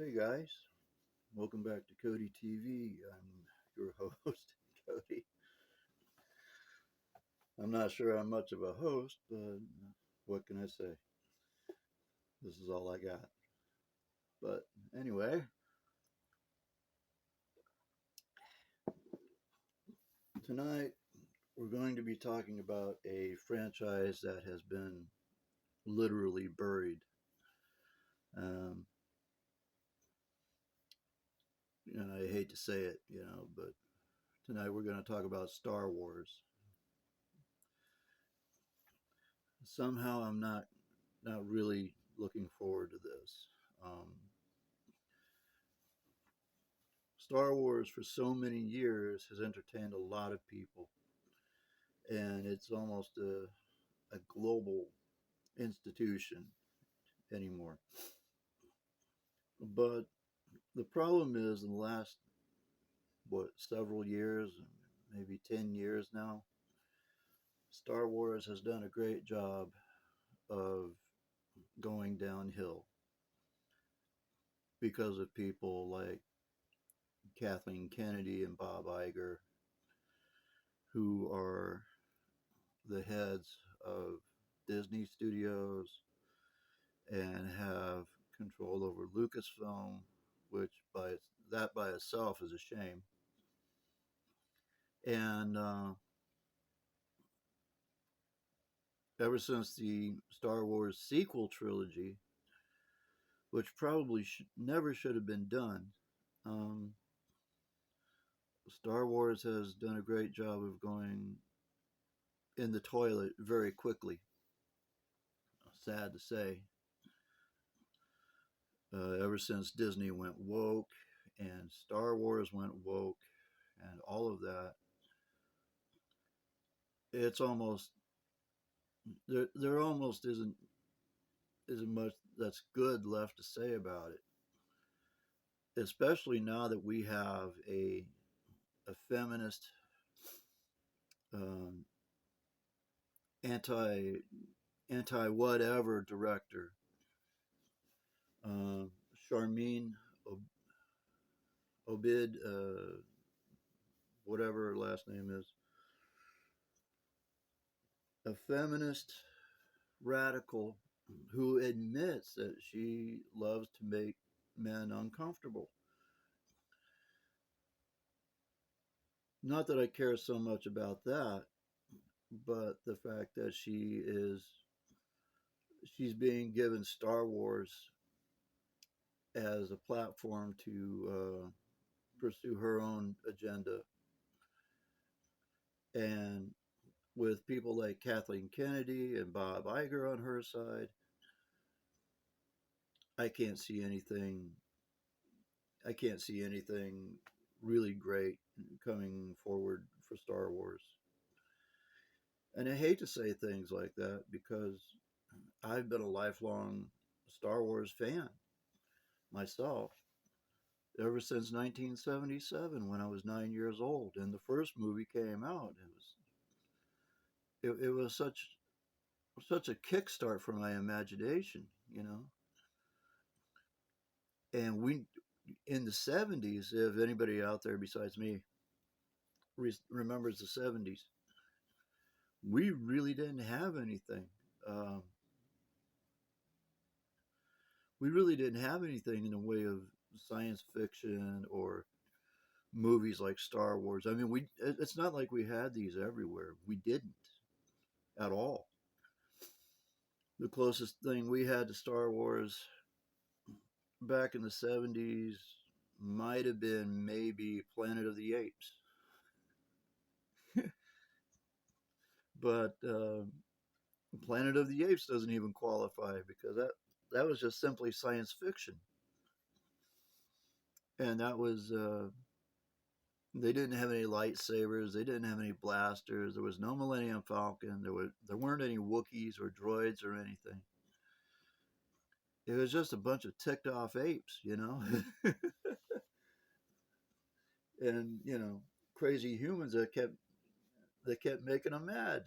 Hey guys, welcome back to codyTV. I'm your host, Cody. I'm not sure I'm much of a host, but what can I say? This is all I got. But anyway, tonight we're going to be talking about a franchise that has been literally buried. Um, and I hate to say it, but tonight we're going to talk about Star Wars. Somehow I'm not really looking forward to this. Star Wars for so many years has entertained a lot of people, and it's almost a global institution anymore. But the problem is, in the last several years, maybe 10 years now, Star Wars has done a great job of going downhill because of people like Kathleen Kennedy and Bob Iger, who are the heads of Disney Studios and have control over Lucasfilm, which that by itself is a shame. And ever since the Star Wars sequel trilogy, which probably never should have been done, um, Star Wars has done a great job of going in the toilet very quickly. Sad to say. Ever since Disney went woke and Star Wars went woke and all of that, it's almost there almost isn't much that's good left to say about it, especially now that we have a feminist, um, anti anti whatever director, uh, Charmin Obid, whatever her last name is, a feminist radical who admits that she loves to make men uncomfortable. Not that I care so much about that, but the fact that she's being given Star Wars as a platform to pursue her own agenda, and with people like Kathleen Kennedy and Bob Iger on her side, I can't see anything. I can't see anything really great coming forward for Star Wars. And I hate to say things like that because I've been a lifelong Star Wars fan myself ever since 1977 when I was 9 years old and the first movie came out. It was such a kickstart for my imagination, you know. And we in the 70s, if anybody out there besides me remembers the 70s, we really didn't have anything. Um, we really didn't have anything in the way of science fiction or movies like Star Wars. I mean, it's not like we had these everywhere. We didn't at all. The closest thing we had to Star Wars back in the 70s might have been maybe Planet of the Apes. But Planet of the Apes doesn't even qualify because that was just simply science fiction. And that was they didn't have any lightsabers, they didn't have any blasters, there was no Millennium Falcon, there weren't any Wookiees or droids or anything. It was just a bunch of ticked off apes, you know, and crazy humans that kept making them mad.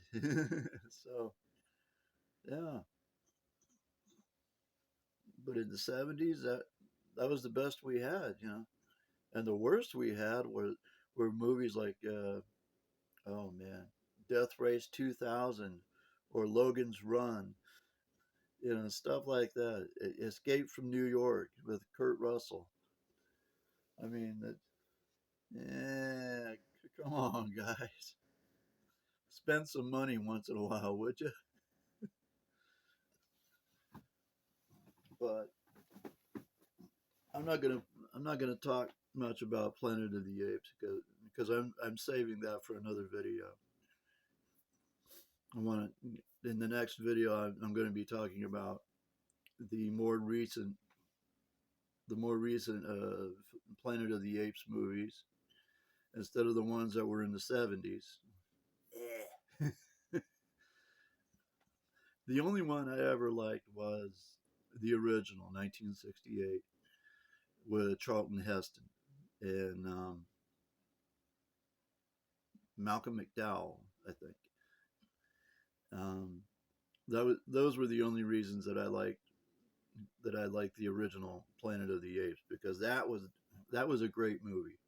So yeah, but in the 70s, that was the best we had, you know. And the worst we had were movies like oh man, Death Race 2000 or Logan's Run, you know, stuff like that. Escape from New York with Kurt Russell. I mean, that, yeah, come on, guys, spend some money once in a while, would you? But I'm not gonna I'm not gonna talk much about Planet of the Apes because I'm saving that for another video. I want to in the next video I'm going to be talking about the more recent the more recent Planet of the Apes movies instead of the ones that were in the 70s. The only one I ever liked was the original 1968 with Charlton Heston and Malcolm McDowell, I think. Um, those were the only reasons that I liked the original Planet of the Apes because that was a great movie.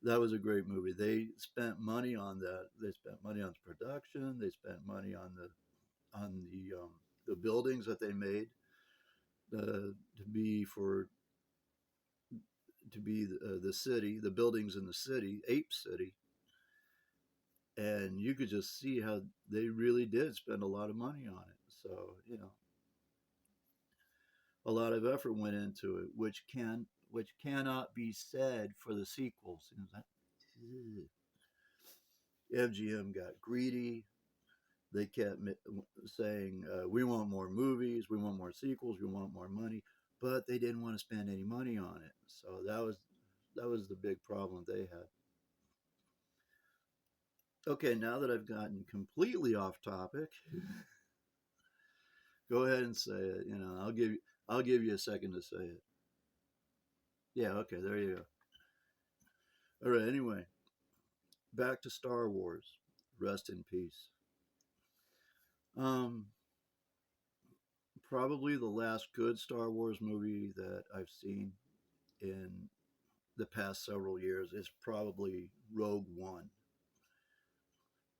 That was a great movie. They spent money on that. They spent money on the production. They spent money on the buildings that they made to be for to be the city, the buildings in the city, Ape City, and you could just see how they really did spend a lot of money on it. So you know, a lot of effort went into it, which cannot be said for the sequels. You know, MGM got greedy. They kept saying, "We want more movies, we want more sequels, we want more money," but they didn't want to spend any money on it. So that was the big problem they had. Okay, now that I've gotten completely off topic, go ahead and say it. You know, I'll give you a second to say it. Yeah, okay, there you go. All right. Anyway, back to Star Wars. Rest in peace. Um, Probably the last good Star Wars movie that I've seen in the past several years is probably Rogue One.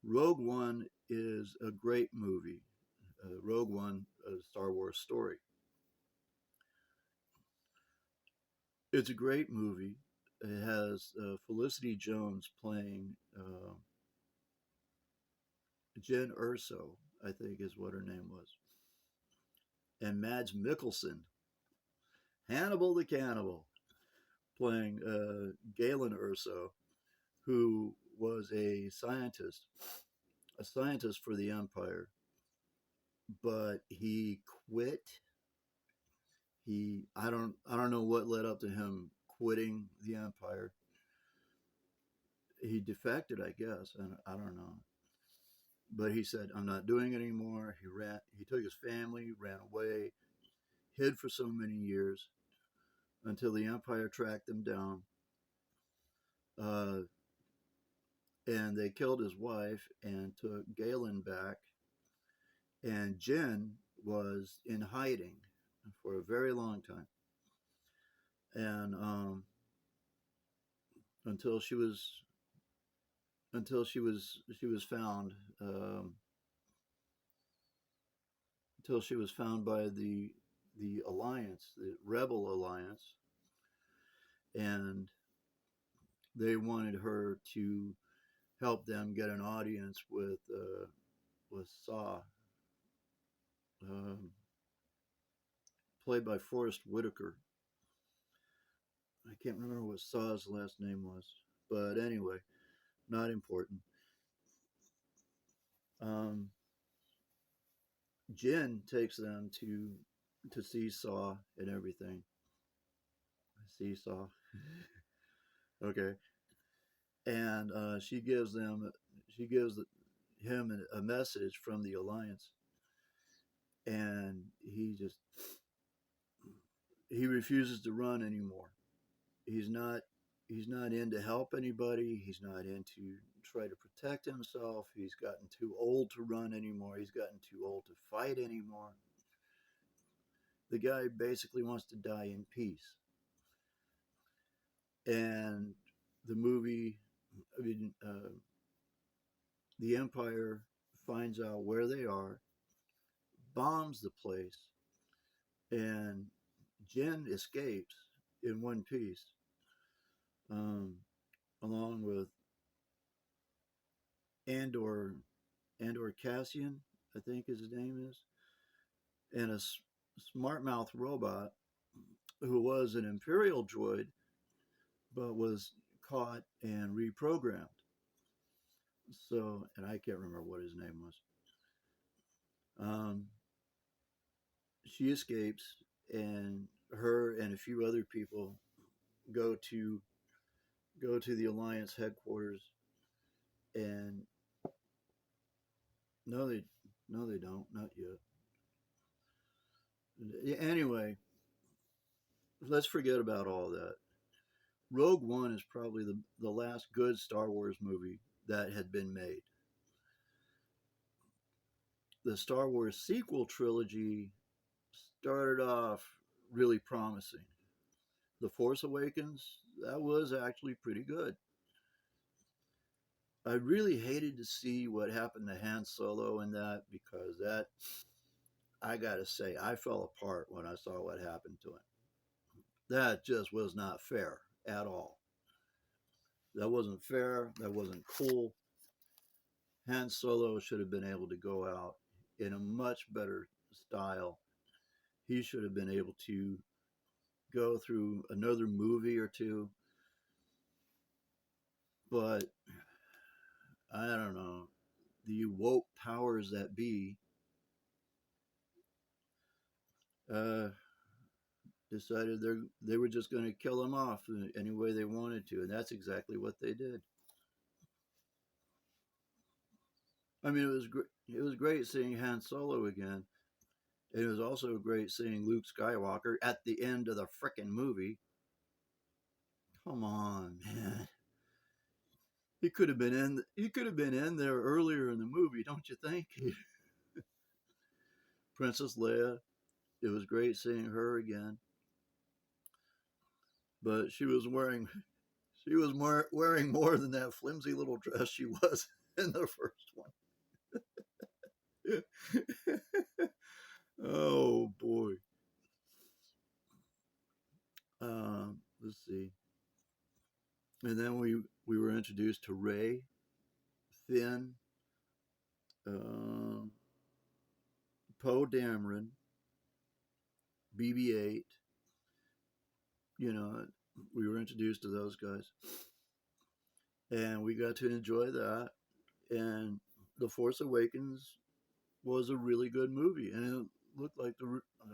Rogue One is a great movie. Rogue One, a Star Wars story. It's a great movie. It has Felicity Jones playing Jen Urso, I think is what her name was, and Mads Mikkelsen, Hannibal the Cannibal, playing Galen Urso, who was a scientist for the Empire, but he quit. I don't know what led up to him quitting the Empire. He defected, I guess, and I don't know. But he said, "I'm not doing it anymore." He ran. He took his family, ran away, hid for so many years until the Empire tracked him down, uh, and they killed his wife and took Galen back. And Jen was in hiding for a very long time, and until she was she was found until she was found by the alliance, the rebel alliance, and they wanted her to help them get an audience with Saw, um, played by Forrest Whitaker. I can't remember what Saw's last name was, but anyway, not important. Um, Jen takes them to see Saw and everything. Seesaw. Okay, and she gives him a message from the alliance, and he refuses to run anymore. He's not he's not in to help anybody. He's not in to try to protect himself. He's gotten too old to run anymore. He's gotten too old to fight anymore. The guy basically wants to die in peace. and the movie, I mean, the Empire finds out where they are, bombs the place, and Jen escapes in one piece, um, along with Andor Andor Cassian, I think his name is, and a smart mouth robot who was an Imperial droid but was caught and reprogrammed. So, and I can't remember what his name was. Um, she escapes, and her and a few other people go to the Alliance headquarters. And no, they don't, not yet. Anyway, let's forget about all that. Rogue One is probably the last good Star Wars movie that had been made. The Star Wars sequel trilogy started off really promising. The Force Awakens, that was actually pretty good. I really hated to see what happened to Han Solo in that, because that, I gotta say, I fell apart when I saw what happened to him. That just was not fair at all. That wasn't fair. That wasn't cool. Han Solo should have been able to go out in a much better style. He should have been able to go through another movie or two. But I don't know. The woke powers that be uh, decided they were just going to kill him off any way they wanted to, and that's exactly what they did. I mean, it was great seeing Han Solo again. It was also great seeing Luke Skywalker at the end of the frickin' movie. Come on, man. He could have been in. He could have been in there earlier in the movie, don't you think? Princess Leia. It was great seeing her again, but she was wearing more than that flimsy little dress she was in the first one. Oh boy. Let's see. And then we were introduced to Ray, Finn, um, Poe Dameron, BB-8. You know, we were introduced to those guys, and we got to enjoy that. And The Force Awakens was a really good movie, and it looked like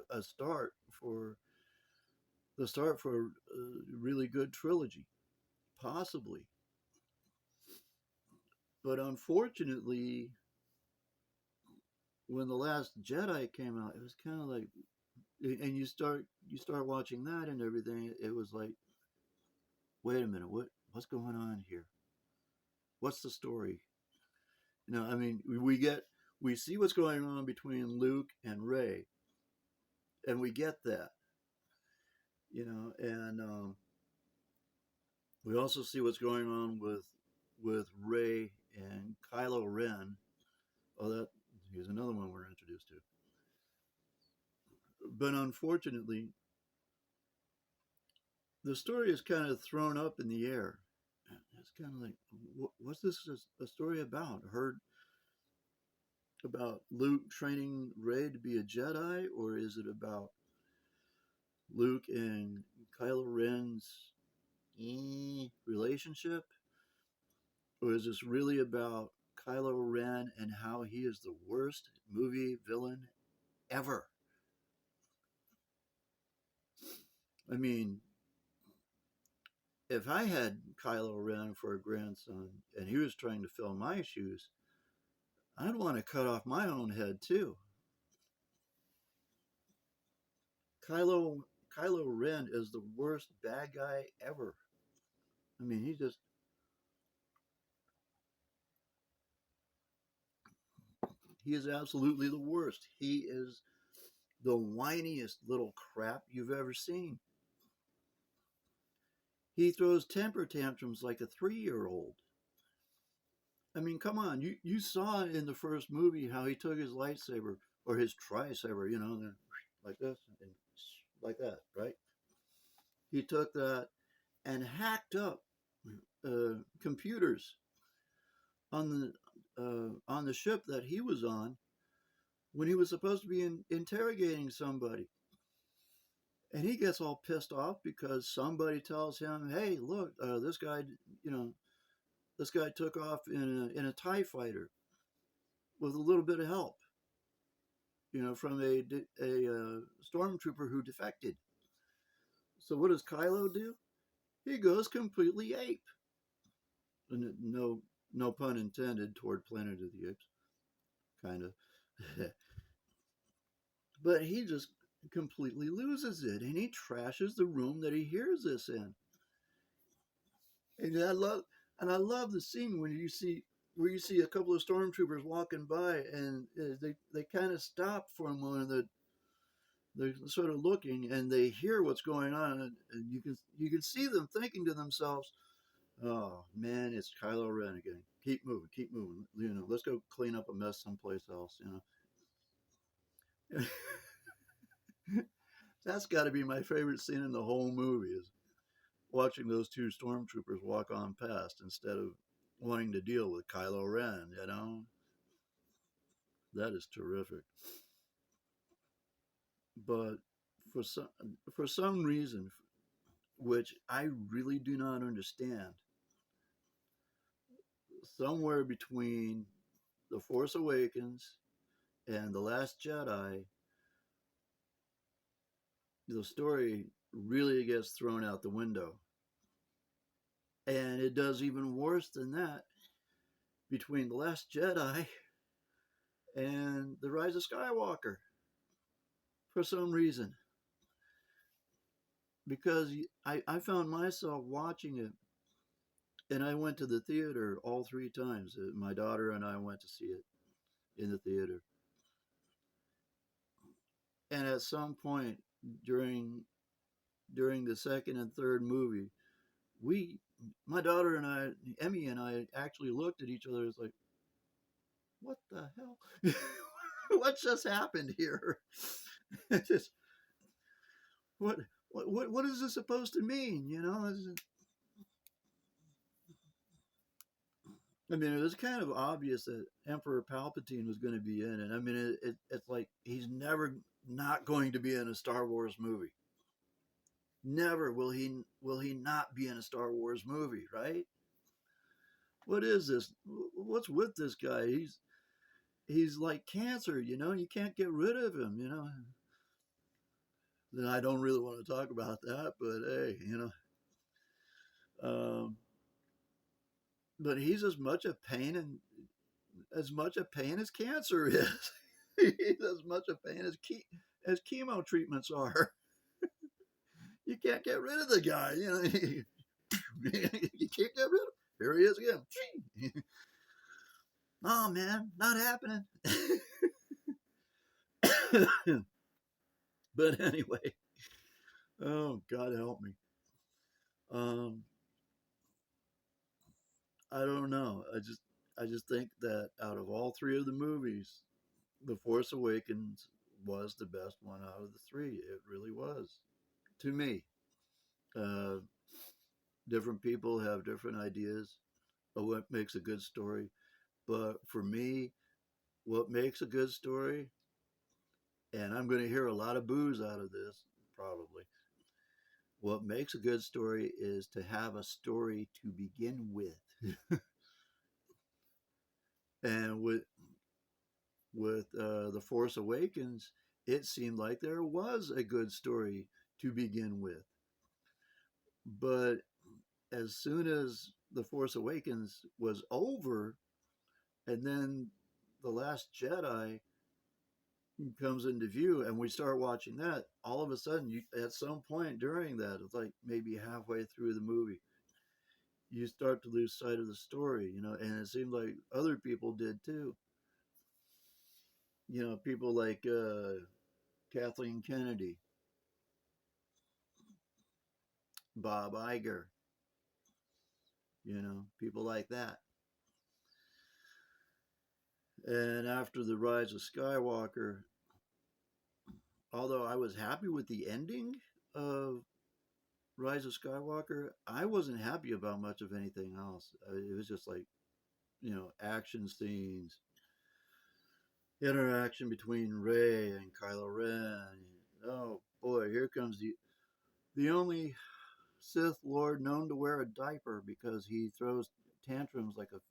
a start for a really good trilogy, possibly. But unfortunately, when The Last Jedi came out, it was kind of like, and you start watching that and everything. It was like, wait a minute, what's going on here? What's the story? You know, I mean, we see what's going on between Luke and Ray, and we get that, you know, and we also see what's going on with Ray and Kylo Ren. Oh, that here's another one we're introduced to. But unfortunately, the story is kind of thrown up in the air. It's kind of like, what's this a story about? Heard about Luke training Ray to be a Jedi, or is it about Luke and Kylo Ren's relationship? Or is this really about Kylo Ren and how he is the worst movie villain ever? I mean, if I had Kylo Ren for a grandson and he was trying to fill my shoes, I'd want to cut off my own head too. Kylo Ren is the worst bad guy ever. I mean, he is absolutely the worst. He is the whiniest little crap you've ever seen. He throws temper tantrums like a 3-year old. I mean, come on, you saw in the first movie how he took his lightsaber or his tri-saber, like this and like that, right? He took that and hacked up computers on the ship that he was on when he was supposed to be interrogating somebody. And he gets all pissed off because somebody tells him, "Hey, look, you know, this guy took off in a Tie fighter with a little bit of help, from a stormtrooper who defected." So what does Kylo do? He goes completely ape. And no pun intended toward Planet of the Apes, kind of. But he just completely loses it, and he trashes the room that he hears this in. And I love the scene when where you see a couple of stormtroopers walking by, and they kind of stop for a moment. They're sort of looking, and they hear what's going on, and you can see them thinking to themselves, "Oh man, it's Kylo Ren again. Keep moving, keep moving. Let's go clean up a mess someplace else." That's got to be my favorite scene in the whole movie is watching those two stormtroopers walk on past instead of wanting to deal with Kylo Ren. That is terrific. But for some for some reason, which I really do not understand, somewhere between The Force Awakens and The Last Jedi, the story really gets thrown out the window. And it does even worse than that between The Last Jedi and The Rise of Skywalker for some reason. Because I found myself watching it, and I went to the theater all three times. My daughter and I went to see it in the theater. And at some point during during the second and third movie, we, my daughter and I, Emmy and I, actually looked at each other. It's like, what the hell? What just happened here? Just what what is this supposed to mean? I mean, it was kind of obvious that Emperor Palpatine was going to be in it. I mean, it's like he's never not going to be in a Star Wars movie. Never will he not be in a Star Wars movie, right? What is this? What's with this guy? He's like cancer, You can't get rid of him. Then I don't really want to talk about that, but hey. Um, but he's as much a pain as cancer is. He's as much a pain as chemo treatments are. You can't get rid of the guy. You can't get rid of him. Here he is again. Oh man, not happening. But anyway, oh God help me. Um, I don't know. I just think that out of all three of the movies, The Force Awakens was the best one out of the three. It really was to me. Uh, Different people have different ideas of what makes a good story, but for me, what makes a good story, and I'm going to hear a lot of boos out of this probably. What makes a good story is to have a story to begin with. And with The Force Awakens, it seemed like there was a good story to begin with. But as soon as The Force Awakens was over, and then The Last Jedi comes into view, and we start watching that, all of a sudden, at some point during that, it's like maybe halfway through the movie, you start to lose sight of the story, and it seemed like other people did too. People like Kathleen Kennedy, Bob Iger. people like that. And after the Rise of Skywalker, although I was happy with the ending of Rise of Skywalker, I wasn't happy about much of anything else. It was just like, action scenes, interaction between Rey and Kylo Ren. Oh boy, here comes the only Sith Lord known to wear a diaper because he throws tantrums like a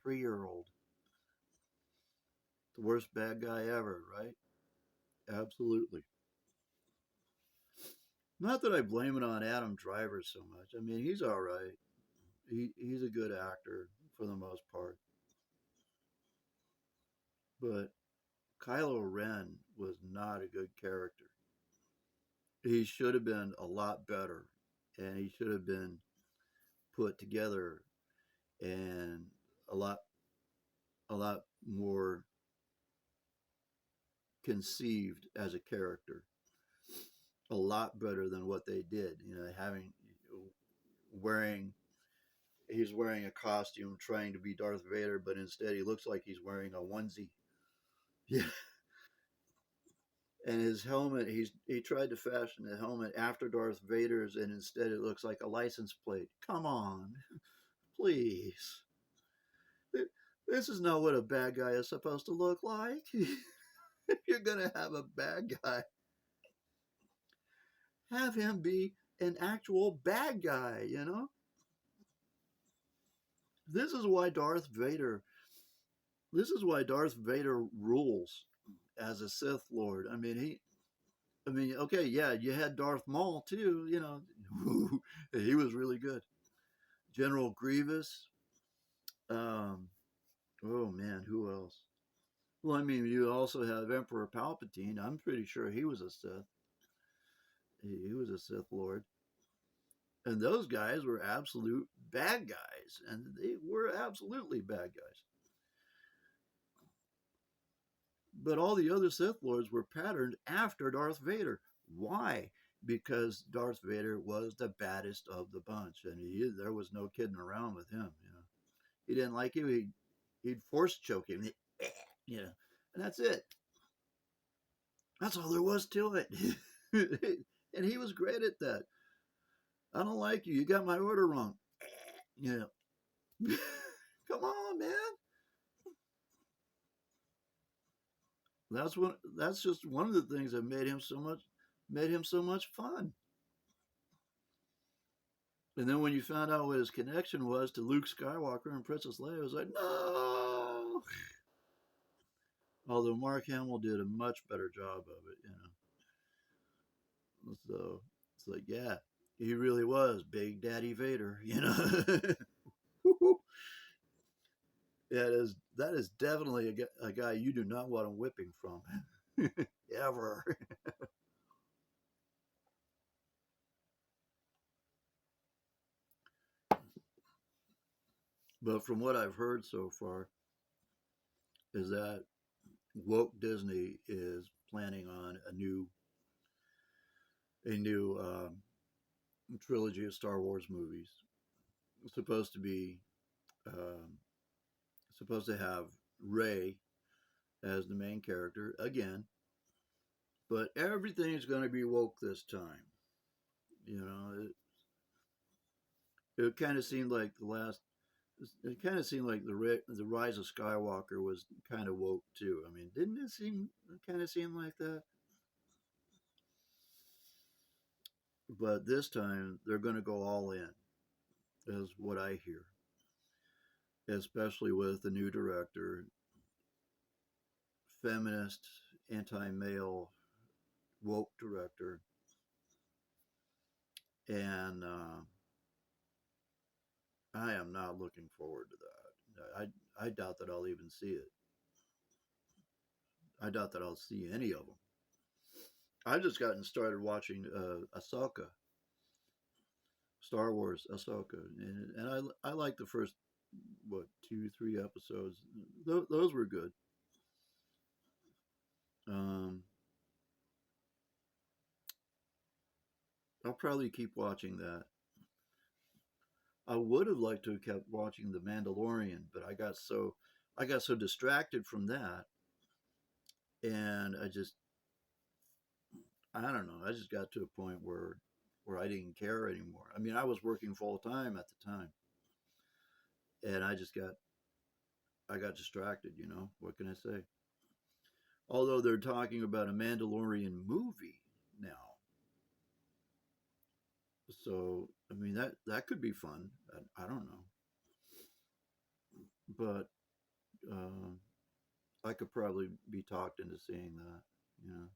3-year-old. The worst bad guy ever, right? Absolutely. Not that I blame it on Adam Driver so much. I mean, he's all right. He's a good actor for the most part, but Kylo Ren was not a good character. He should have been a lot better, and he should have been put together and a lot a lot more conceived as a character, a lot better than what they did. Having wearing he's wearing a costume trying to be Darth Vader, but instead he looks like he's wearing a onesie. Yeah. And his helmet, he tried to fashion the helmet after Darth Vader's, and instead it looks like a license plate. Come on, please. This is not what a bad guy is supposed to look like. If you're gonna have a bad guy, have him be an actual bad guy. This is why Darth Vader. This is why Darth Vader rules as a Sith Lord. Okay, yeah, you had Darth Maul too. He was really good. General Grievous. Um, oh man, who else? Well, I mean, you also have Emperor Palpatine. I'm pretty sure he was a Sith. He was a Sith Lord. And those guys were absolute bad guys. And they were absolutely bad guys. But all the other Sith Lords were patterned after Darth Vader. Why? Because Darth Vader was the baddest of the bunch. And there was no kidding around with him. He didn't like him. He'd force choke him. You know, and that's it. That's all there was to it. And he was great at that. I don't like you. You got my order wrong. Yeah. Come on, man. That's just one of the things that made him so much fun. And then when you found out what his connection was to Luke Skywalker and Princess Leia, it was like, no. Although Mark Hamill did a much better job of it. So it's like, yeah, he really was Big Daddy Vader. That is definitely a guy you do not want a whipping from, ever. But from what I've heard so far, is that woke Disney is planning on a new trilogy of Star Wars movies. It's um, supposed to have Rey as the main character again, but everything's going to be woke this time. It kind of seemed like the last. It kind of seemed like the Rise of Skywalker was kind of woke too. I mean, didn't it seem kind of seem like that? But this time they're going to go all in, is what I hear. Especially with the new director, feminist, anti-male, woke director, and I am not looking forward to that. I doubt that I'll even see it. I doubt that I'll see any of them. I've just gotten started watching Ahsoka, Star Wars Ahsoka, and I like the first 2 3 episodes. Those were good. Um, I'll probably keep watching that. I would have liked to have kept watching The Mandalorian, but I got so distracted from that, and I don't know, I just got to a point where I didn't care anymore. I mean, I was working full time at the time, and I got distracted. You know, what can I say? Although they're talking about a Mandalorian movie now, so I mean that could be fun. I don't know, but uh, I could probably be talked into seeing that. You know,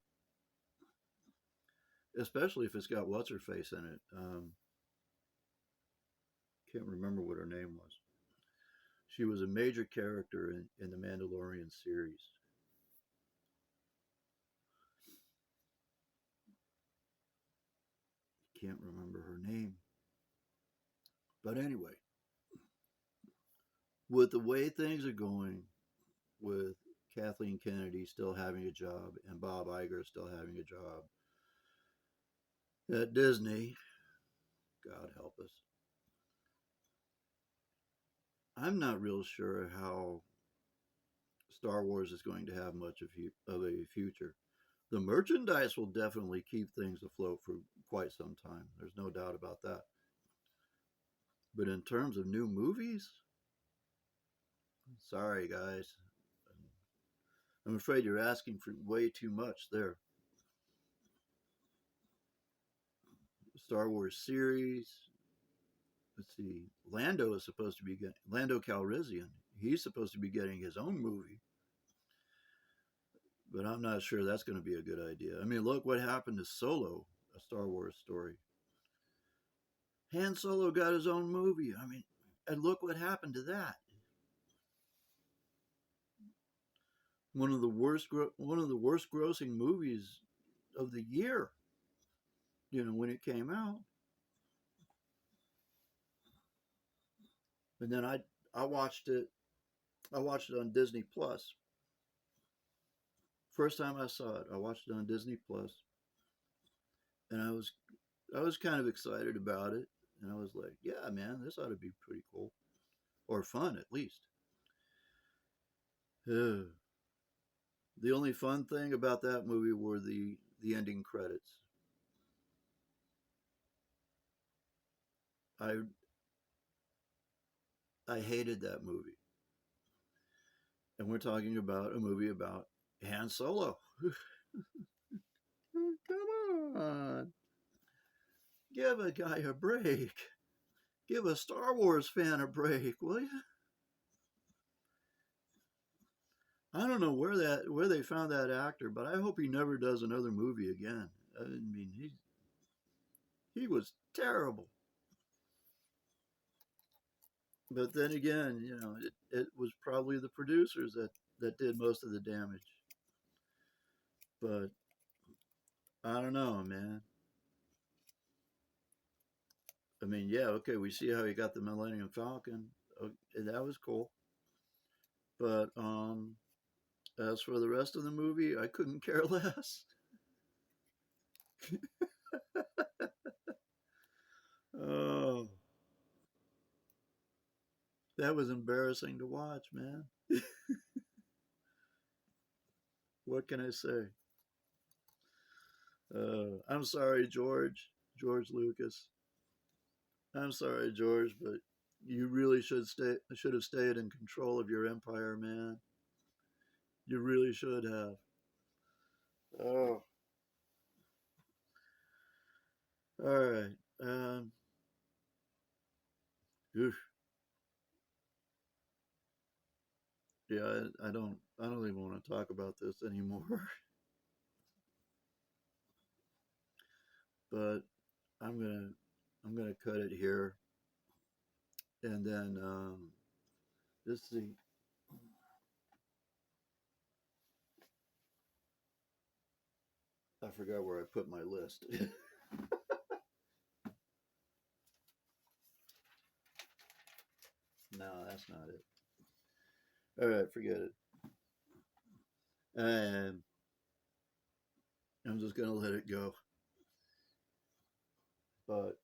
especially if it's got what's her face in it. Can't remember what her name was. She was a major character in the Mandalorian series. Can't remember her name. But anyway, with the way things are going, with Kathleen Kennedy still having a job and Bob Iger still having a job at Disney, God help us. I'm not real sure how Star Wars is going to have much of a future. The merchandise will definitely keep things afloat for quite some time. There's no doubt about that. But in terms of new movies, sorry guys, I'm afraid you're asking for way too much there. Star Wars series. Let's see. Lando is supposed to be getting Lando Calrissian. He's supposed to be getting his own movie, but I'm not sure that's going to be a good idea. I mean, look what happened to Solo, a Star Wars story. Han Solo got his own movie. I mean, and look what happened to that. One of the worst grossing movies of the year. You know, when it came out, and then I watched it. I watched it on Disney Plus. First time I saw it, I watched it on Disney Plus, and I was kind of excited about it, and I was like, yeah, man, this ought to be pretty cool or fun at least. The only fun thing about that movie were the ending credits. I I hated that movie, and we're talking about a movie about Han Solo. Come on, give a guy a break. Give a Star Wars fan a break, will you? I don't know where they found that actor, but I hope he never does another movie again. I mean, he was terrible. But then again, you know, it was probably the producers that did most of the damage. But I don't know, man. I mean, yeah, okay, we see how he got the Millennium Falcon. That was cool. But as for the rest of the movie, I couldn't care less. Oh, that was embarrassing to watch, man. What can I say? I'm sorry, George Lucas. I'm sorry, George, but you really should have stayed in control of your empire, man. You really should have. Oh, all right. Um, oof. Yeah, I don't even want to talk about this anymore. But I'm gonna, I'm gonna cut it here, and then let's see. I forgot where I put my list. No, that's not it. All right, forget it. And I'm just gonna let it go. But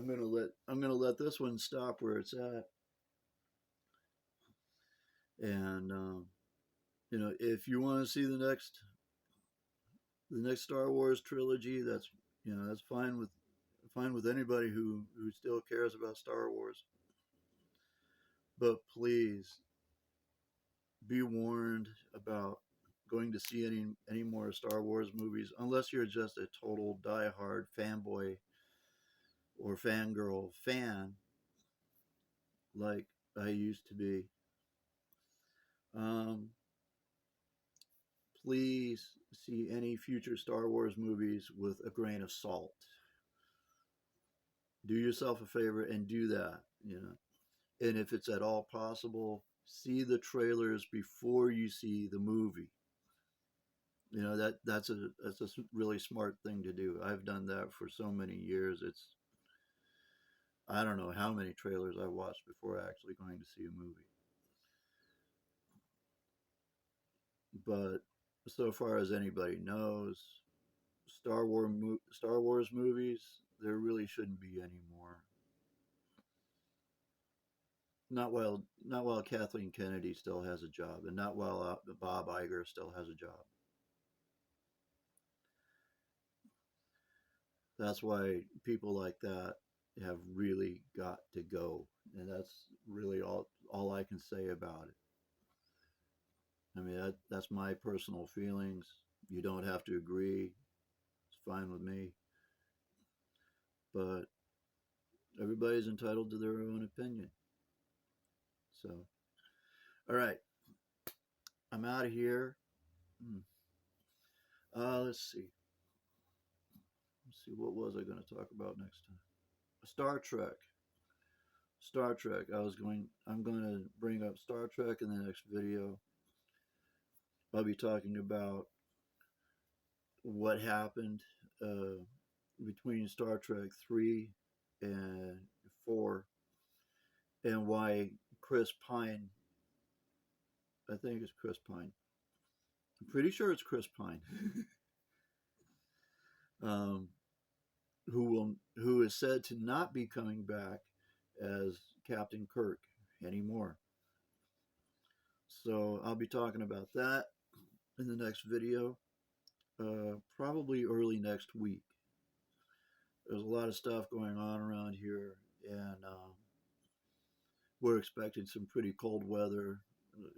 I'm gonna let this one stop where it's at, and if you want to see the next Star Wars trilogy, that's fine with anybody who still cares about Star Wars. But please be warned about going to see any more Star Wars movies unless you're just a total diehard fanboy or fangirl fan like I used to be. Um, please see any future Star Wars movies with a grain of salt. Do yourself a favor and do that. And if it's at all possible, see the trailers before you see the movie. That's a really smart thing to do. I've done that for so many years. I don't know how many trailers I watched before actually going to see a movie. But so far as anybody knows, Star Wars movies, there really shouldn't be any more. Not while Kathleen Kennedy still has a job, and not while Bob Iger still has a job. That's why people like that have really got to go, and that's really all I can say about it. I mean, that's my personal feelings. You don't have to agree. It's fine with me. But everybody's entitled to their own opinion. So, all right, I'm out of here. Hmm. Let's see. Let's see. What was I going to talk about next time? Star Trek. Star Trek. I'm going to bring up Star Trek in the next video. I'll be talking about what happened uh, between Star Trek 3 and 4, and why Chris Pine, I think it's Chris Pine. I'm pretty sure it's Chris Pine, um, who is said to not be coming back as Captain Kirk anymore. So I'll be talking about that in the next video, probably early next week. There's a lot of stuff going on around here, and we're expecting some pretty cold weather.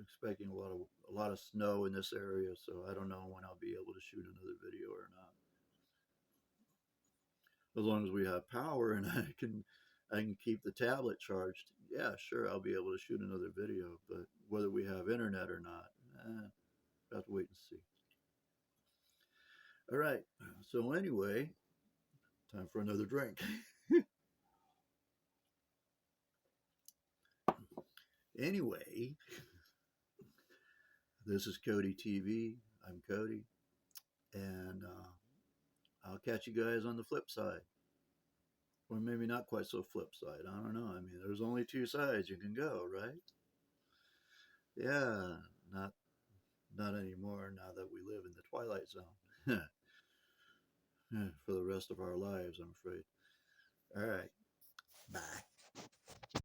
Expecting a lot of snow in this area, so I don't know when I'll be able to shoot another video or not. As long as we have power and I can keep the tablet charged, yeah, sure, I'll be able to shoot another video. But whether we have internet or not, we'll have to wait and see. All right. So anyway, time for another drink. Anyway, this is codyTV. I'm Cody, and I'll catch you guys on the flip side. Or maybe not quite so flip side. I don't know. I mean, there's only two sides you can go, right? Yeah, not anymore now that we live in the twilight zone. For the rest of our lives, I'm afraid. All right. Bye.